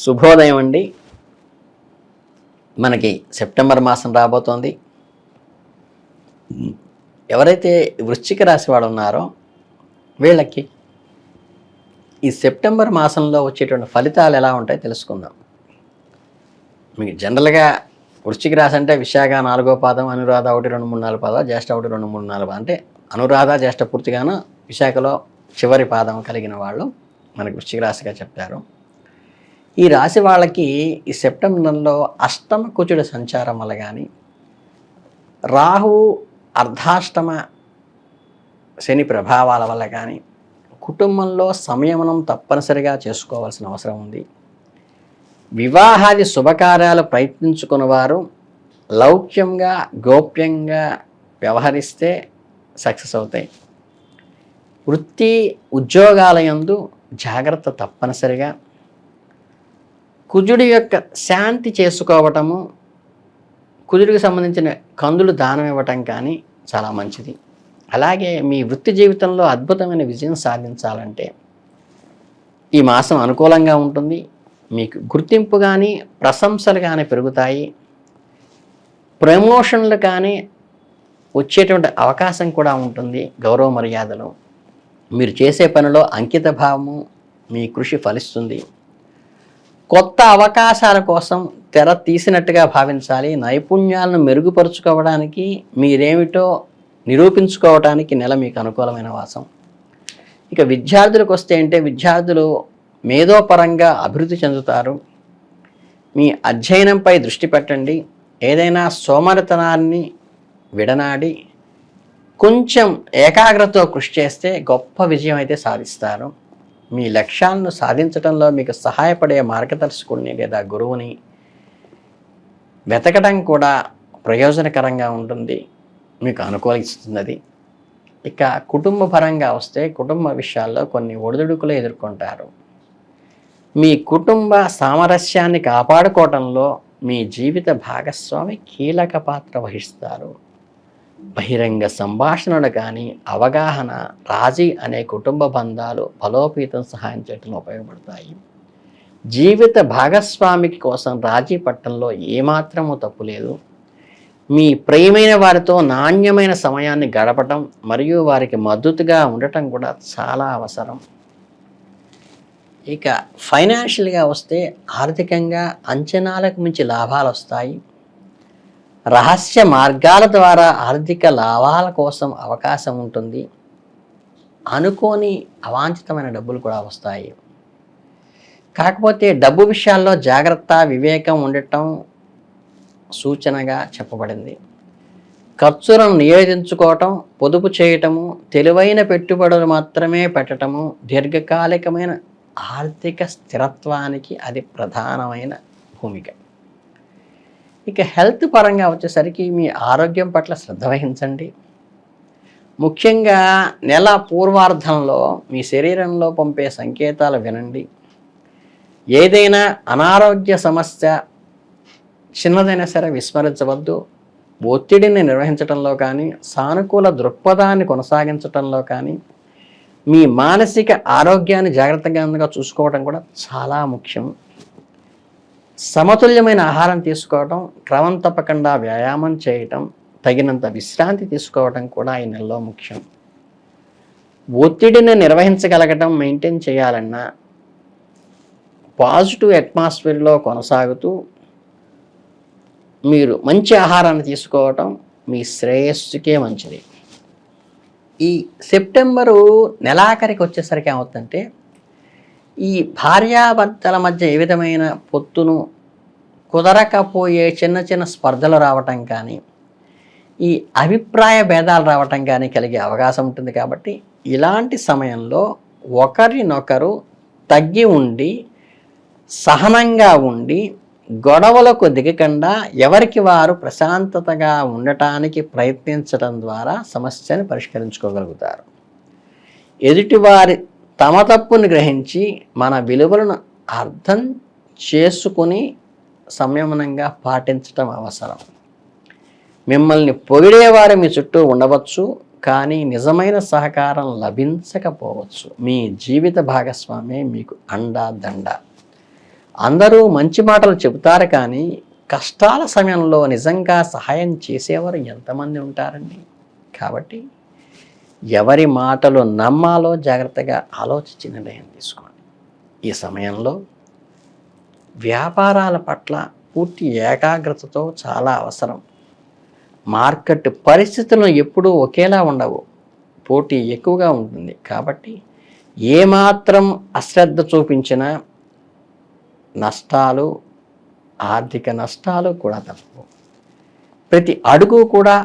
శుభోదయం అండి. మనకి సెప్టెంబర్ మాసం రాబోతోంది. ఎవరైతే వృశ్చిక రాశి వాడు ఉన్నారో వీళ్ళకి ఈ సెప్టెంబర్ మాసంలో వచ్చేటువంటి ఫలితాలు ఎలా ఉంటాయో తెలుసుకుందాం. మీకు జనరల్గా వృశ్చిక రాశి అంటే విశాఖ 4వ పాదం, అనురాధ 1, 2, 3, 4 పాదాలు, జ్యేష్ఠ 1, 2, 3, 4 పాదం. అంటే అనురాధ జ్యేష్ఠ పూర్తిగాను విశాఖలో చివరి పాదం కలిగిన వాళ్ళు మనకి వృశ్చిక రాశిగా చెప్తారు. ఈ రాశి వాళ్ళకి ఈ సెప్టెంబర్లో అష్టమ కుజుడి సంచారం వల్ల కానీ, రాహు అర్ధాష్టమ శని ప్రభావాల వల్ల కానీ కుటుంబంలో సంయమనం తప్పనిసరిగా చేసుకోవాల్సిన అవసరం ఉంది. వివాహాది శుభకార్యాలు ప్రయత్నించుకున్న వారు లౌక్యంగా గోప్యంగా వ్యవహరిస్తే సక్సెస్ అవుతాయి. వృత్తి ఉద్యోగాలయందు జాగ్రత్త తప్పనిసరిగా. కుజుడి యొక్క శాంతి చేసుకోవటము, కుజుడికి సంబంధించిన కందులు దానం ఇవ్వటం కానీ చాలా మంచిది. అలాగే మీ వృత్తి జీవితంలో అద్భుతమైన విజయం సాధించాలంటే ఈ మాసం అనుకూలంగా ఉంటుంది. మీకు గుర్తింపు కానీ ప్రశంసలు కానీ పెరుగుతాయి. ప్రమోషన్లు కానీ వచ్చేటువంటి అవకాశం కూడా ఉంటుంది. గౌరవ మర్యాదలు, మీరు చేసే పనిలో అంకిత భావము, మీ కృషి ఫలిస్తుంది. కొత్త అవకాశాల కోసం తెర తీసినట్టుగా భావించాలి. నైపుణ్యాలను మెరుగుపరుచుకోవడానికి, మీరేమిటో నిరూపించుకోవడానికి నెల మీకు అనుకూలమైన వాసం. ఇక విద్యార్థులకు వస్తే విద్యార్థులు మేధోపరంగా అభివృద్ధి చెందుతారు. మీ అధ్యయనంపై దృష్టి పెట్టండి. ఏదైనా సోమరితనాన్ని విడనాడి కొంచెం ఏకాగ్రతతో కృషి చేస్తే గొప్ప విజయం అయితే సాధిస్తారు. మీ లక్ష్యాలను సాధించడంలో మీకు సహాయపడే మార్గదర్శకుడిని లేదా గురువుని వెతకడం కూడా ప్రయోజనకరంగా ఉంటుంది, మీకు అనుకూలిస్తున్నది. ఇక కుటుంబ పరంగా వస్తే కుటుంబ విషయాల్లో కొన్ని ఒడిదుడుకులు ఎదుర్కొంటారు. మీ కుటుంబ సామరస్యాన్ని కాపాడుకోవడంలో మీ జీవిత భాగస్వామి కీలక పాత్ర వహిస్తారు. బహిరంగ సంభాషణలు కానీ అవగాహన, రాజీ అనే కుటుంబ బంధాలు బలోపేతం సహాయం చేయడంలో ఉపయోగపడతాయి. జీవిత భాగస్వామికి కోసం రాజీ పట్టడంలో ఏమాత్రమూ తప్పు లేదు. మీ ప్రియమైన వారితో నాణ్యమైన సమయాన్ని గడపటం మరియు వారికి మద్దతుగా ఉండటం కూడా చాలా అవసరం. ఇక ఫైనాన్షియల్గా వస్తే ఆర్థికంగా అంచనాలకు మించి లాభాలు వస్తాయి. రహస్య మార్గాల ద్వారా ఆర్థిక లాభాల కోసం అవకాశం ఉంటుంది. అనుకోని అవాంఛితమైన డబ్బులు కూడా వస్తాయి. కాకపోతే డబ్బు విషయాల్లో జాగ్రత్త, వివేకం ఉండటం సూచనగా చెప్పబడింది. ఖర్చులను నియోజించుకోవటం, పొదుపు చేయటము, తెలివైన పెట్టుబడులు మాత్రమే పెట్టటము దీర్ఘకాలికమైన ఆర్థిక స్థిరత్వానికి అది ప్రధానమైన భూమిక. ఇక హెల్త్ పరంగా వచ్చేసరికి మీ ఆరోగ్యం పట్ల శ్రద్ధ వహించండి. ముఖ్యంగా నెల పూర్వార్ధంలో మీ శరీరంలో పంపే సంకేతాలు వినండి. ఏదైనా అనారోగ్య సమస్య చిన్నదైనా సరే విస్మరించవద్దు. ఒత్తిడిని నిర్వహించడంలో కానీ, సానుకూల దృక్పథాన్ని కొనసాగించడంలో కానీ, మీ మానసిక ఆరోగ్యాన్ని జాగ్రత్తగా చూసుకోవడం కూడా చాలా ముఖ్యం. సమతుల్యమైన ఆహారం తీసుకోవటం, క్రమం తప్పకుండా వ్యాయామం చేయటం, తగినంత విశ్రాంతి తీసుకోవటం కూడా ఈ నెలలో ముఖ్యం. ఒత్తిడిని నిర్వహించగలగటం, మెయింటైన్ చేయాలన్నా పాజిటివ్ అట్మాస్ఫియర్లో కొనసాగుతూ మీరు మంచి ఆహారాన్ని తీసుకోవటం మీ శ్రేయస్సుకే మంచిది. ఈ సెప్టెంబరు నెలాఖరికి వచ్చేసరికి ఏమవుతుందంటే, ఈ భార్యాభర్తల మధ్య ఏ విధమైన పొత్తును కుదరకపోయే చిన్న చిన్న స్పర్ధలు రావటం కానీ, ఈ అభిప్రాయ భేదాలు రావటం కానీ కలిగే అవకాశం ఉంటుంది. కాబట్టి ఇలాంటి సమయంలో ఒకరినొకరు తగ్గి ఉండి, సహనంగా ఉండి, గొడవలకు దిగకుండా ఎవరికి వారు ప్రశాంతతగా ఉండటానికి ప్రయత్నించడం ద్వారా సమస్యను పరిష్కరించుకోగలుగుతారు. ఎదుటివారి తమ తప్పుని గ్రహించి మన విలువలను అర్థం చేసుకుని సంయమనంగా పాటించడం అవసరం. మిమ్మల్ని పొగిడేవారు మీ చుట్టూ ఉండవచ్చు, కానీ నిజమైన సహకారం లభించకపోవచ్చు. మీ జీవిత భాగస్వామే మీకు అండా దండ. అందరూ మంచి మాటలు చెబుతారు కానీ కష్టాల సమయంలో నిజంగా సహాయం చేసేవారు ఎంతమంది ఉంటారండి. కాబట్టి ఎవరి మాటలు నమ్మాలో జాగ్రత్తగా ఆలోచించి నిర్ణయం తీసుకోండి. ఈ సమయంలో వ్యాపారాల పట్ల పూర్తి ఏకాగ్రతతో చాలా అవసరం. మార్కెట్ పరిస్థితులు ఎప్పుడూ ఒకేలా ఉండవు, పోటీ ఎక్కువగా ఉంటుంది. కాబట్టి ఏమాత్రం అశ్రద్ధ చూపించినా నష్టాలు, ఆర్థిక నష్టాలు కూడా తప్పవు. ప్రతి అడుగు కూడా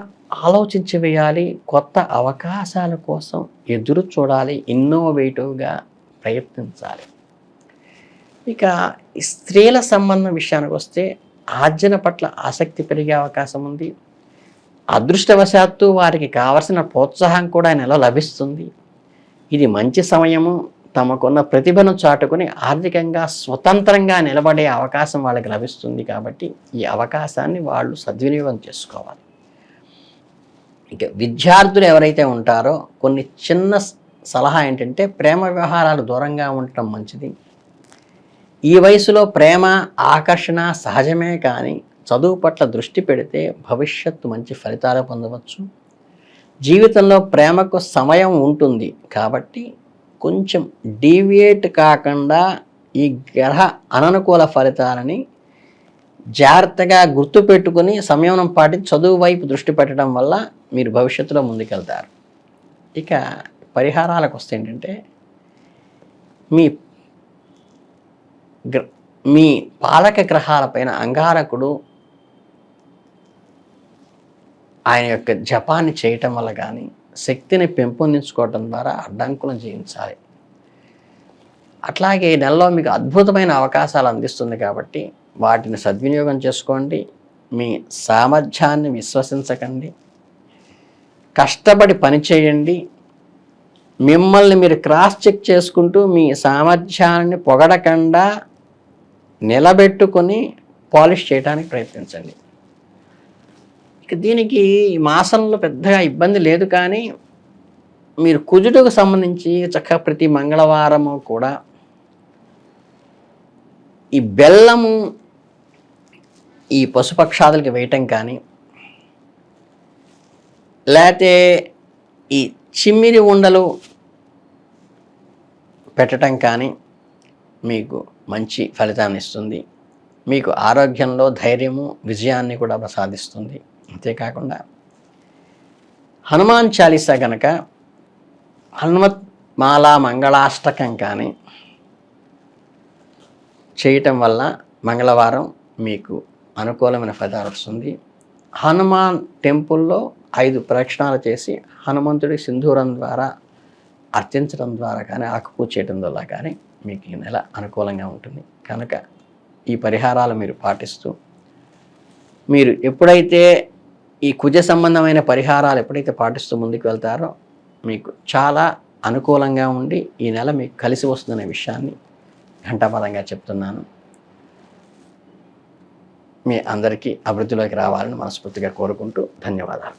ఆలోచించి వేయాలి. కొత్త అవకాశాల కోసం ఎదురు చూడాలి. ఇన్నోవేటివ్గా ప్రయత్నించాలి. ఇక స్త్రీల సంబంధం విషయానికి వస్తే ఆర్జన పట్ల ఆసక్తి పెరిగే అవకాశం ఉంది. అదృష్టవశాత్తు వారికి కావలసిన ప్రోత్సాహం కూడా నెల లభిస్తుంది. ఇది మంచి సమయము. తమకున్న ప్రతిభను చాటుకుని ఆర్థికంగా స్వతంత్రంగా నిలబడే అవకాశం వాళ్ళకి లభిస్తుంది. కాబట్టి ఈ అవకాశాన్ని వాళ్ళు సద్వినియోగం చేసుకోవాలి. ఇక విద్యార్థులు ఎవరైతే ఉంటారో కొన్ని చిన్న సలహా ఏంటంటే ప్రేమ వ్యవహారాలు దూరంగా ఉండటం మంచిది. ఈ వయసులో ప్రేమ, ఆకర్షణ సహజమే కానీ చదువు పట్ల దృష్టి పెడితే భవిష్యత్తు మంచి ఫలితాలు పొందవచ్చు. జీవితంలో ప్రేమకు సమయం ఉంటుంది కాబట్టి కొంచెం డీవియేట్ కాకుండా ఈ గ్రహ అననుకూల ఫలితాలని జాగ్రత్తగా గుర్తుపెట్టుకుని సంయమనం పాటించి చదువు వైపు దృష్టి పెట్టడం వల్ల మీరు భవిష్యత్తులో ముందుకెళ్తారు. ఇక పరిహారాలకు వస్తే ఏంటంటే మీ పాలక గ్రహాలపైన అంగారకుడు ఆయన యొక్క జపాన్ని చేయటం వల్ల కానీ శక్తిని పెంపొందించుకోవటం ద్వారా అడ్డంకులను జయించాలి. అట్లాగే నెలలో మీకు అద్భుతమైన అవకాశాలు అందిస్తుంది కాబట్టి వాటిని సద్వినియోగం చేసుకోండి. మీ సామర్థ్యాన్ని విశ్వసించకండి. కష్టపడి పని చేయండి. మిమ్మల్ని మీరు క్రాస్ చెక్ చేసుకుంటూ మీ సామర్థ్యాన్ని పొగడకుండా నిలబెట్టుకొని పాలిష్ చేయడానికి ప్రయత్నించండి. ఇక దీనికి మాసంలో పెద్దగా ఇబ్బంది లేదు కానీ మీరు కుజుడుకు సంబంధించి చక్కగా ప్రతి మంగళవారము కూడా ఈ బెల్లము ఈ పశుపక్షాదులకి వేయటం కానీ లేకపోతే ఈ చిమ్మిరి ఉండలు పెట్టడం కానీ మీకు మంచి ఫలితాన్ని ఇస్తుంది. మీకు ఆరోగ్యంలో ధైర్యము, విజయాన్ని కూడా ప్రసాదిస్తుంది. అంతేకాకుండా హనుమాన్ చాలీసా గనక హనుమత్ మాలా మంగళాష్టకం కానీ చేయటం వల్ల మంగళవారం మీకు అనుకూలమైన ఫలితాలు వస్తుంది. హనుమాన్ టెంపుల్లో 5 ప్రదక్షిణాలు చేసి హనుమంతుడి సింధూరం ద్వారా అర్చించడం ద్వారా కానీ ఆకుపూజ చేయడం వల్ల కానీ మీకు ఈ నెల అనుకూలంగా ఉంటుంది. కనుక ఈ పరిహారాలు మీరు పాటిస్తూ మీరు ఎప్పుడైతే ఈ కుజ సంబంధమైన పరిహారాలు ఎప్పుడైతే పాటిస్తూ ముందుకు వెళ్తారో మీకు చాలా అనుకూలంగా ఉండి ఈ నెల మీకు కలిసి వస్తుందనే విషయాన్ని ఘంటాపదంగా చెప్తున్నాను. మీ అందరికీ అభివృద్ధిలోకి రావాలని మనస్ఫూర్తిగా కోరుకుంటూ ధన్యవాదాలు.